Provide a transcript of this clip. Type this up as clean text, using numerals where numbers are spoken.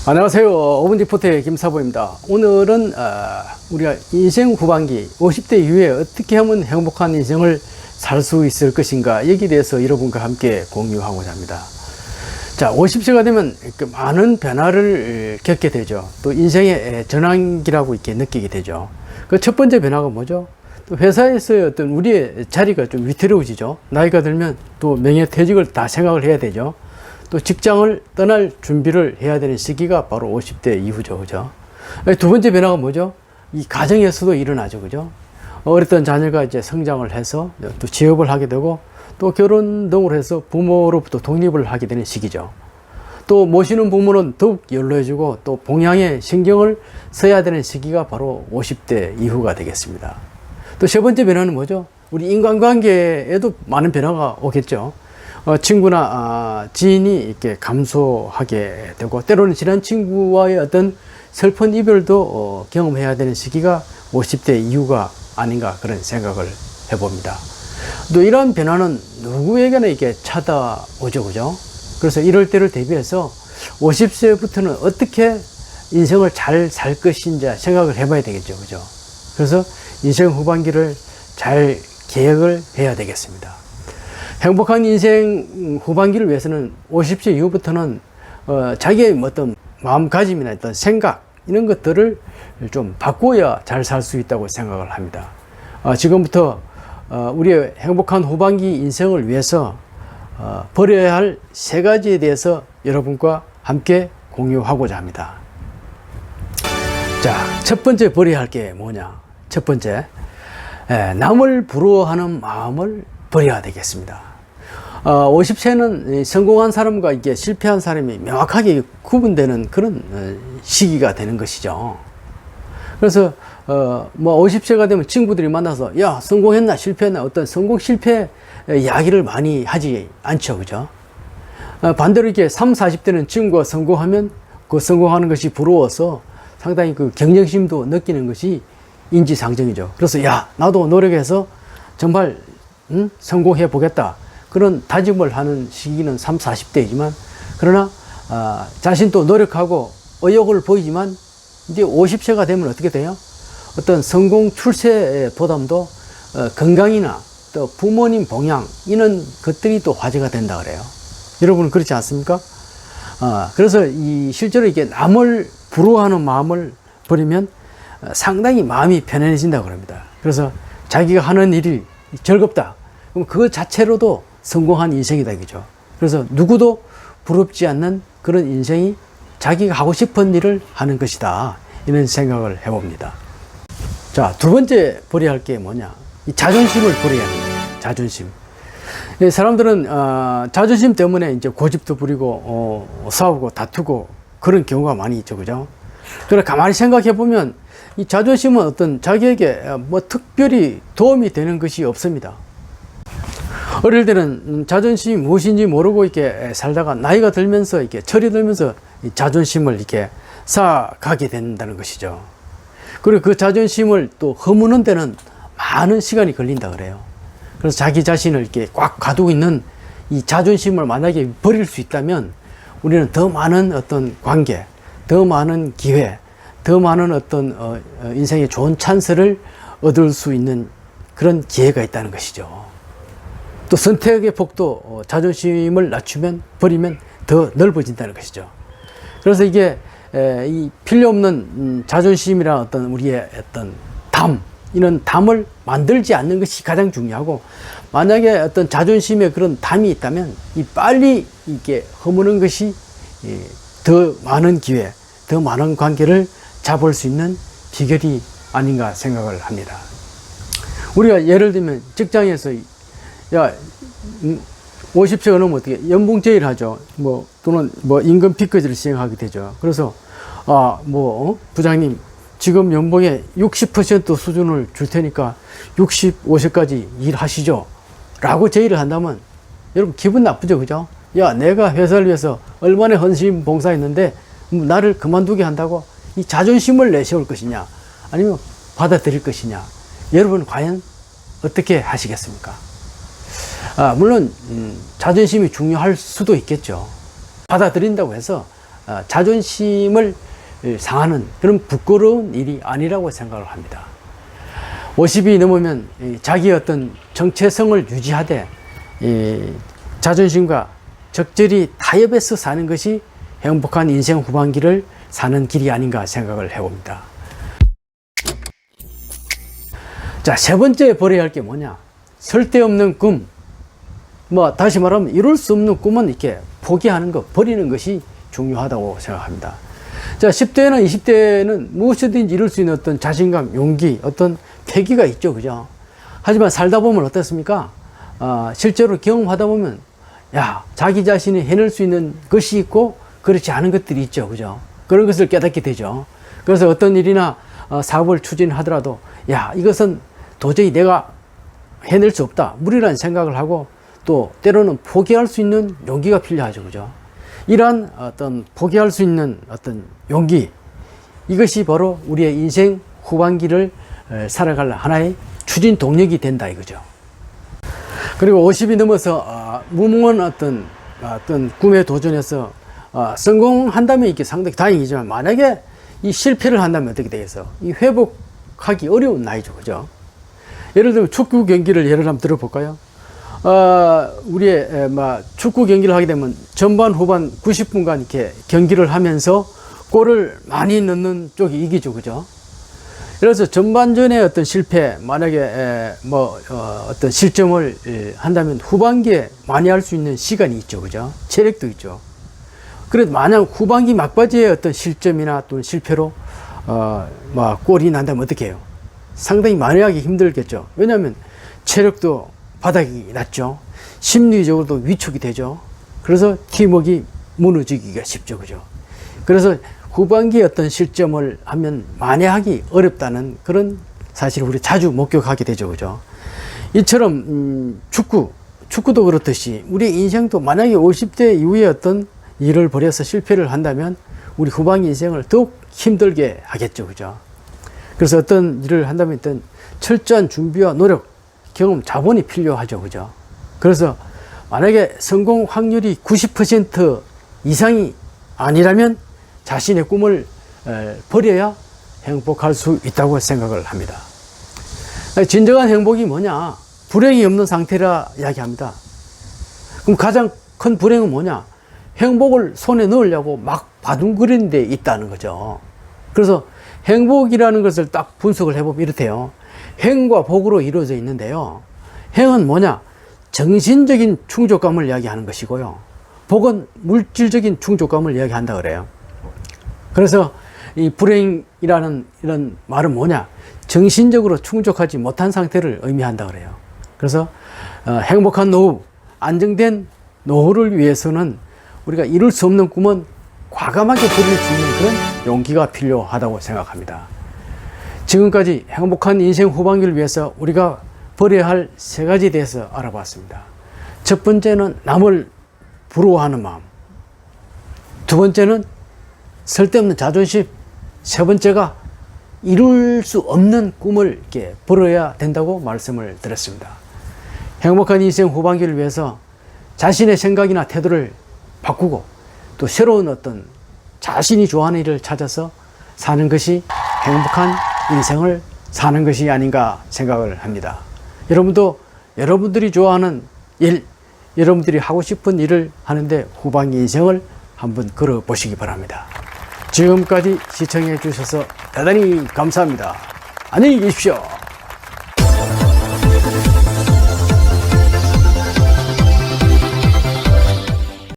안녕하세요. 오븐리포터의 김사부입니다. 오늘은 우리가 인생 후반기 50대 이후에 어떻게 하면 행복한 인생을 살 수 있을 것인가, 여기에 대해서 여러분과 함께 공유하고자 합니다. 자, 50세가 되면 많은 변화를 겪게 되죠. 또 인생의 전환기라고 이렇게 느끼게 되죠. 그 첫 번째 변화가 뭐죠? 또 회사에서의 어떤 우리의 자리가 좀 위태로워지죠. 나이가 들면 또 명예퇴직을 다 생각을 해야 되죠. 또 직장을 떠날 준비를 해야 되는 시기가 바로 50대 이후죠. 그죠? 두 번째 변화가 뭐죠? 이 가정에서도 일어나죠. 그죠? 어렸던 자녀가 이제 성장을 해서 또 취업을 하게 되고 또 결혼 등으로 해서 부모로부터 독립을 하게 되는 시기죠. 또 모시는 부모는 더욱 연로해지고 또 봉양에 신경을 써야 되는 시기가 바로 50대 이후가 되겠습니다. 또 세 번째 변화는 뭐죠? 우리 인간관계에도 많은 변화가 오겠죠. 친구나 지인이 이렇게 감소하게 되고 때로는 친한 친구와의 어떤 슬픈 이별도 경험해야 되는 시기가 50대 이후가 아닌가 그런 생각을 해봅니다. 또 이러한 변화는 누구에게나 이렇게 찾아오죠. 그죠? 그래서 이럴 때를 대비해서 50세부터는 어떻게 인생을 잘 살 것인지 생각을 해봐야 되겠죠. 그죠? 그래서 인생 후반기를 잘 계획을 해야 되겠습니다. 행복한 인생 후반기를 위해서는 50세 이후부터는 자기의 어떤 마음가짐이나 어떤 생각 이런 것들을 좀 바꿔야 잘 살 수 있다고 생각을 합니다. 지금부터 우리의 행복한 후반기 인생을 위해서 버려야 할 세 가지에 대해서 여러분과 함께 공유하고자 합니다. 자, 첫 번째 버려야 할 게 뭐냐? 첫 번째, 남을 부러워하는 마음을 버려야 되겠습니다. 50세는 성공한 사람과 이게 실패한 사람이 명확하게 구분되는 그런 시기가 되는 것이죠. 그래서 뭐 50세가 되면 친구들이 만나서 야, 성공했나 실패했나 어떤 성공 실패 이야기를 많이 하지 않죠. 그죠? 반대로 이렇게 30, 40대는 친구가 성공하면 그 성공하는 것이 부러워서 상당히 그 경쟁심도 느끼는 것이 인지상정이죠. 그래서 야, 나도 노력해서 정말 성공해 보겠다. 그런 다짐을 하는 시기는 30, 40대이지만 그러나 자신도 노력하고 의욕을 보이지만 이제 50세가 되면 어떻게 돼요? 어떤 성공 출세의 보담도 건강이나 또 부모님 봉양 이런 것들이 또 화제가 된다 그래요. 여러분은 그렇지 않습니까? 그래서 이 실제로 이게 남을 부러워하는 마음을 버리면 상당히 마음이 편안해진다고 합니다. 그래서 자기가 하는 일이 즐겁다. 그럼 그것 자체로도 성공한 인생이다. 그죠? 그래서 누구도 부럽지 않는 그런 인생이 자기가 하고 싶은 일을 하는 것이다. 이런 생각을 해봅니다. 자, 두 번째 버려야 할 게 뭐냐? 이 자존심을 버려야 합니다. 자존심. 사람들은 자존심 때문에 이제 고집도 부리고 싸우고 다투고 그런 경우가 많이 있죠. 그죠? 그러나 가만히 생각해 보면 이 자존심은 어떤 자기에게 뭐 특별히 도움이 되는 것이 없습니다. 어릴 때는 자존심이 무엇인지 모르고 이렇게 살다가 나이가 들면서 이렇게 철이 들면서 이 자존심을 이렇게 쌓아가게 된다는 것이죠. 그리고 그 자존심을 또 허무는 데는 많은 시간이 걸린다 그래요. 그래서 자기 자신을 이렇게 꽉 가두고 있는 이 자존심을 만약에 버릴 수 있다면 우리는 더 많은 어떤 관계, 더 많은 기회, 더 많은 어떤 인생의 좋은 찬스를 얻을 수 있는 그런 기회가 있다는 것이죠. 또 선택의 폭도 자존심을 낮추면 버리면 더 넓어진다는 것이죠. 그래서 이게 이 필요 없는 자존심이란 어떤 우리의 어떤 담 이런 담을 만들지 않는 것이 가장 중요하고 만약에 어떤 자존심에 그런 담이 있다면 이 빨리 이게 허무는 것이 더 많은 기회, 더 많은 관계를 잡을 수 있는 비결이 아닌가 생각을 합니다. 우리가 예를 들면 직장에서 야 50세가 넘으면 어떻게 연봉 제의를 하죠. 뭐 또는 뭐 임금 피크제를 시행하게 되죠. 그래서 부장님 지금 연봉의 60% 수준을 줄 테니까 65세까지 일하시죠 라고 제의를 한다면 여러분 기분 나쁘죠. 그죠? 야, 내가 회사를 위해서 얼마나 헌신 봉사했는데 나를 그만두게 한다고 이 자존심을 내세울 것이냐 아니면 받아들일 것이냐. 여러분 과연 어떻게 하시겠습니까? 물론 자존심이 중요할 수도 있겠죠. 받아들인다고 해서 자존심을 상하는 그런 부끄러운 일이 아니라고 생각을 합니다. 50이 넘으면 자기의 어떤 정체성을 유지하되 자존심과 적절히 타협해서 사는 것이 행복한 인생 후반기를 사는 길이 아닌가 생각을 해봅니다. 자, 세 번째 버려야 할 게 뭐냐? 쓸데없는 꿈. 다시 말하면 이룰 수 없는 꿈은 이렇게 포기하는 것, 버리는 것이 중요하다고 생각합니다. 자, 10대나 20대는 무엇이든지 이룰 수 있는 어떤 자신감, 용기, 어떤 패기가 있죠. 그죠? 하지만 살다 보면 어떻습니까? 실제로 경험하다 보면, 자기 자신이 해낼 수 있는 것이 있고, 그렇지 않은 것들이 있죠. 그죠? 그런 것을 깨닫게 되죠. 그래서 어떤 일이나 사업을 추진하더라도, 이것은 도저히 내가 해낼 수 없다. 무리라는 생각을 하고, 또 때로는 포기할 수 있는 용기가 필요하죠. 그죠? 이러한 어떤 포기할 수 있는 어떤 용기, 이것이 바로 우리의 인생 후반기를 살아갈 하나의 추진 동력이 된다 이거죠. 그리고 50이 넘어서 무모한 어떤 꿈에 도전해서 성공한다면 이게 상당히 다행이지만, 만약에 이 실패를 한다면 어떻게 되겠어? 이 회복하기 어려운 나이죠. 그죠? 예를 들면 축구 경기를 예를 한번 들어볼까요? 우리의 축구 경기를 하게 되면 전반 후반 90분간 이렇게 경기를 하면서 골을 많이 넣는 쪽이 이기죠. 그죠? 그래서 전반전에 어떤 실패, 만약에 어떤 실점을 한다면 후반기에 많이 할 수 있는 시간이 있죠. 그죠? 체력도 있죠. 그래도 만약 후반기 막바지에 어떤 실점이나 또는 실패로 골이 난다면 어떻게 해요? 상당히 많이 하기 힘들겠죠. 왜냐하면 체력도 바닥이 났죠. 심리적으로도 위축이 되죠. 그래서 팀워크가 무너지기가 쉽죠. 그죠? 그래서 후반기에 어떤 실점을 하면 만회하기 어렵다는 그런 사실을 우리 자주 목격하게 되죠. 그죠? 이처럼 축구도 그렇듯이 우리 인생도 만약에 50대 이후에 어떤 일을 벌여서 실패를 한다면 우리 후반기 인생을 더욱 힘들게 하겠죠. 그죠? 그래서 어떤 일을 한다면 어떤 철저한 준비와 노력, 경험, 자본이 필요하죠. 그죠? 그래서 만약에 성공 확률이 90% 이상이 아니라면 자신의 꿈을 버려야 행복할 수 있다고 생각을 합니다. 진정한 행복이 뭐냐? 불행이 없는 상태라 이야기합니다. 그럼 가장 큰 불행은 뭐냐? 행복을 손에 넣으려고 막 바둥거리는 데 있다는 거죠. 그래서 행복이라는 것을 딱 분석을 해보면 이렇대요. 행과 복으로 이루어져 있는데요. 행은 뭐냐? 정신적인 충족감을 이야기하는 것이고요. 복은 물질적인 충족감을 이야기한다 그래요. 그래서 이 불행이라는 이런 말은 뭐냐? 정신적으로 충족하지 못한 상태를 의미한다 그래요. 그래서 행복한 노후, 안정된 노후를 위해서는 우리가 이룰 수 없는 꿈은 과감하게 버릴 수 있는 그런 용기가 필요하다고 생각합니다. 지금까지 행복한 인생 후반기를 위해서 우리가 버려야 할 세 가지에 대해서 알아봤습니다. 첫 번째는 남을 부러워하는 마음. 두 번째는 쓸데없는 자존심. 세 번째가 이룰 수 없는 꿈을 이렇게 버려야 된다고 말씀을 드렸습니다. 행복한 인생 후반기를 위해서 자신의 생각이나 태도를 바꾸고 또 새로운 어떤 자신이 좋아하는 일을 찾아서 사는 것이 행복한 인생을 사는 것이 아닌가 생각을 합니다. 여러분도 여러분들이 좋아하는 일, 여러분들이 하고 싶은 일을 하는데 후반기 인생을 한번 걸어보시기 바랍니다. 지금까지 시청해 주셔서 대단히 감사합니다. 안녕히 계십시오.